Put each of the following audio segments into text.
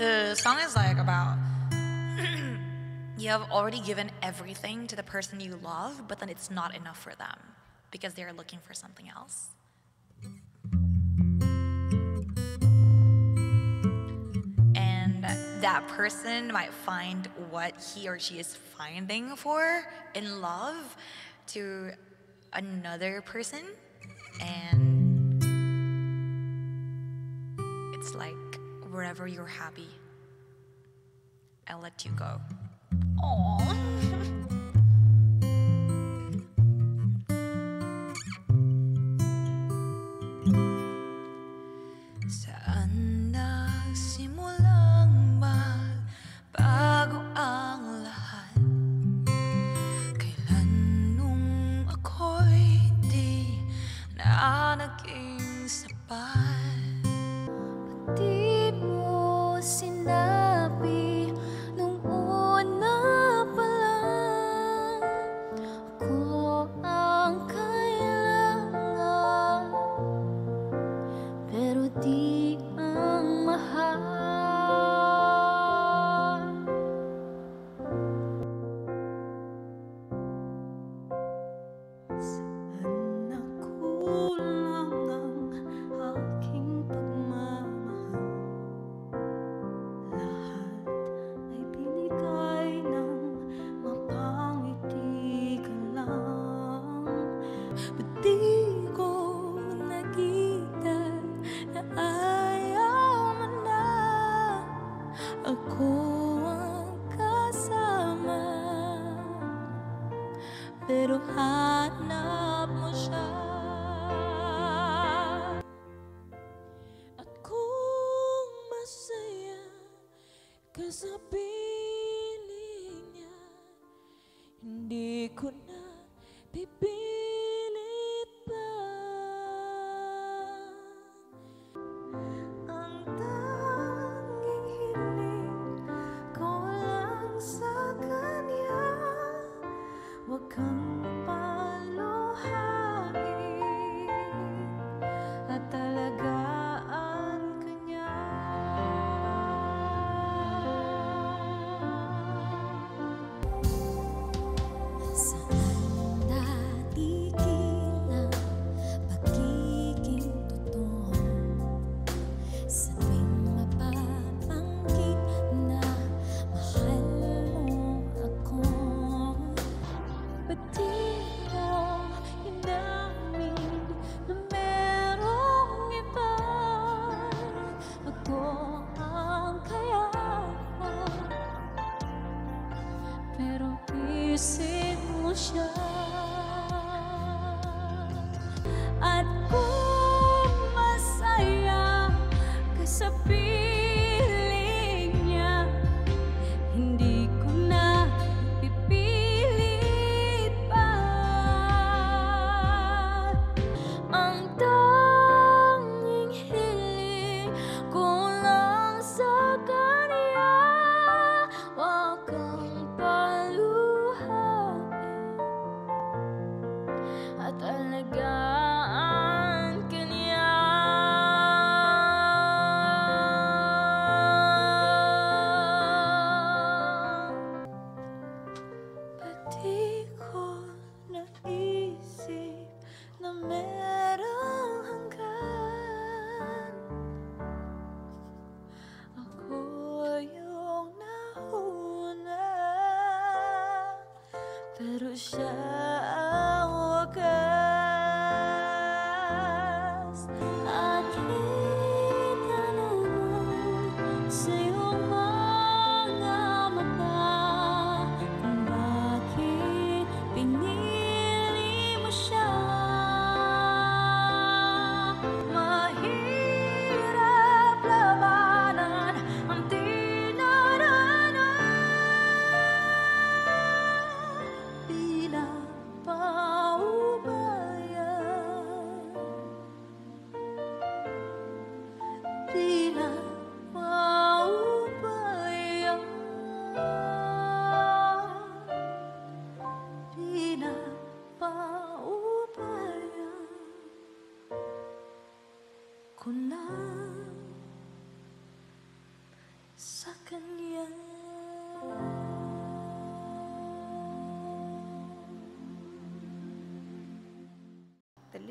The song is like about you have already given everything to the person you love, but then it's not enough for them because they're looking for something else. And that person might find what he or she is finding for in love to another person, and it's like wherever you're happy, I'll let you go. Aww. Saan nagsimulang magbago ang lahat? Kailan nung ako'y di na naging sapat? Di mo sinabi nung una pa lang ako ang kailangan, pero di ang mahal. Saan nakulang ang aking pagmamahal? Lahat ay binigay ng mapangiti ka lang. Ba't di ko nakita na ayaw mo na ako ang kasama, pero hanap mo siya? At kung masaya ka sa piling niya, hindi ko na pipilit pa. Ang tanging hiling ko lang sa kanya, wag kang paluhain at talagaan ka niya. Saan natitigil ang pagiging totoo? Sa tuwing mapapanggit na mahal mo ako, ba't di mo inamin na merong iba? Ako ang kailangan, pero isip mo siya. At kung masaya ka sa piling niya, hindi ko na pipilit pa. Ang tanging hiling ko lang sa kanya, wag kang paluhain at alagaan ka niya. Ba't di ko naisip na merong hanggan? Ako yung nauna, pero siya ang wakas. At itanong sa iyong mga mata kung bakit pinili mo siya. Mahirap labanan ang dinaranan bilang paumanhin.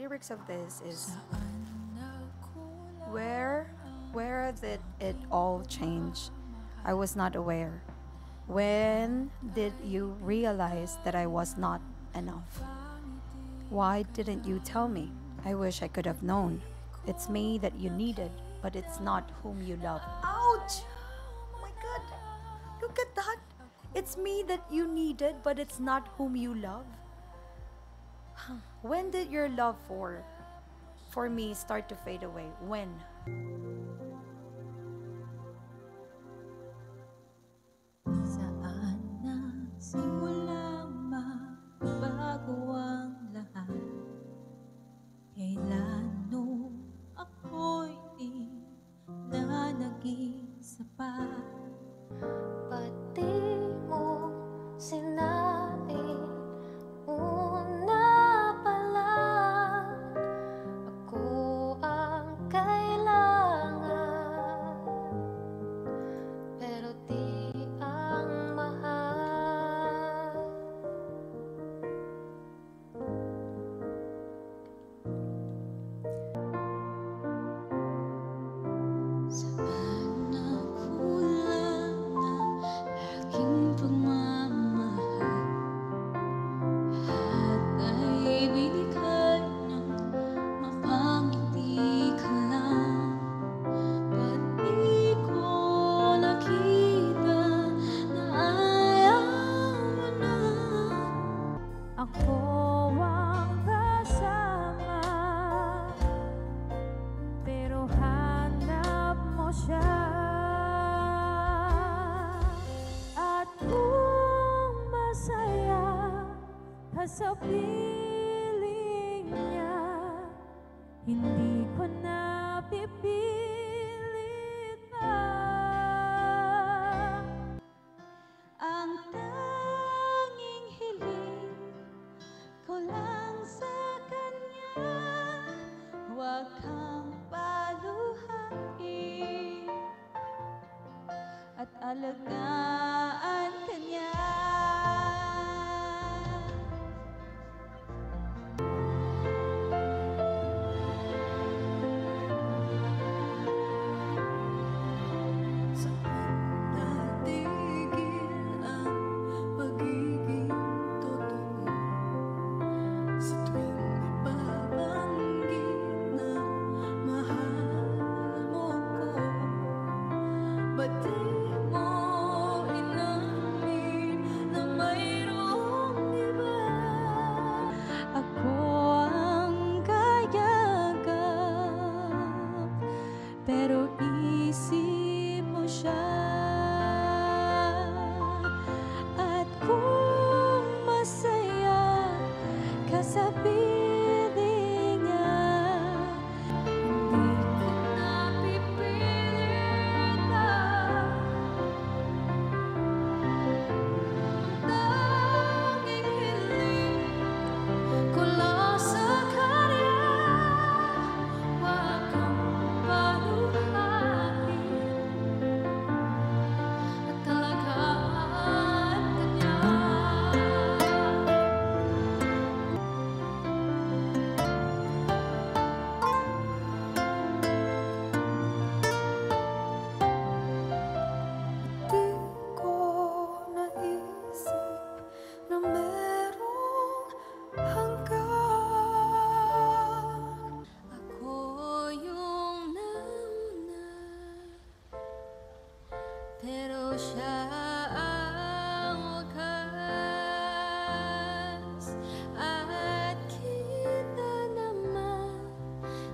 lyrics of this is, where did it all change? I was not aware. When did you realize that I was not enough? Why didn't you tell me? I wish I could have known. It's me that you needed, but it's not whom you love. Ouch! Oh my God! Look at that! It's me that you needed, but it's not whom you love. When did your love for me start to fade away? When? Saan nagsimula magbago ang lahat? Kailan nung ako'y di na naging sapat? Ba't di mo sinabi una pa lang ako ang kailangan, pero di ang mahal? Saan nagkulang ang aking pagmamahal? At ay binigay ng mapangiti ka lang. Ba't di ko nakita na ayaw mo na? Ako ang kasama, pero hanap mo siya. At kung masaya ka sa piling niya, hindi ko na pipilit pa. Ang tanging hiling ko lang sa kanya, huwag kang paluhain at alagaan ka niya. Natigil ang pagiging totoo sa tuwing nababanggit na mahal mo ko. Ba't di mo inamin na mayroong iba? Ako ang kayagap, pero isip mo siya. At kung masaya ka sa piling niya, hindi ko na pipilit pa. Tanging hiling ko lang sa kanya, huwag kang paluhain at alagaan ka niya. Di ko naisip na merong hanggan. Ako yung nauna, pero siya ang wakas. At kita naman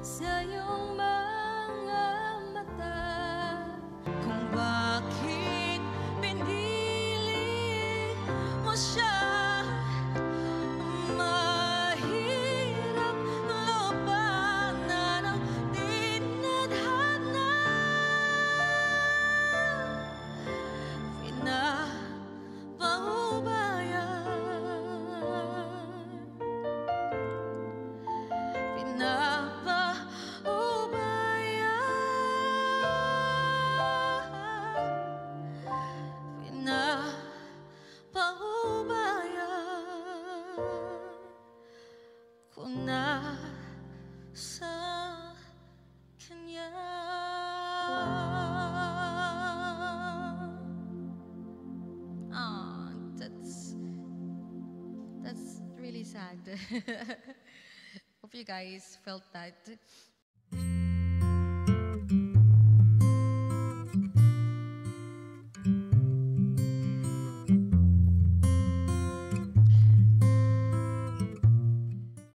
sa iyong mga mata kung bakit pinili mo siya. Mahirap labanan ang tinadhana. Pinapaubaya Hope you guys felt that.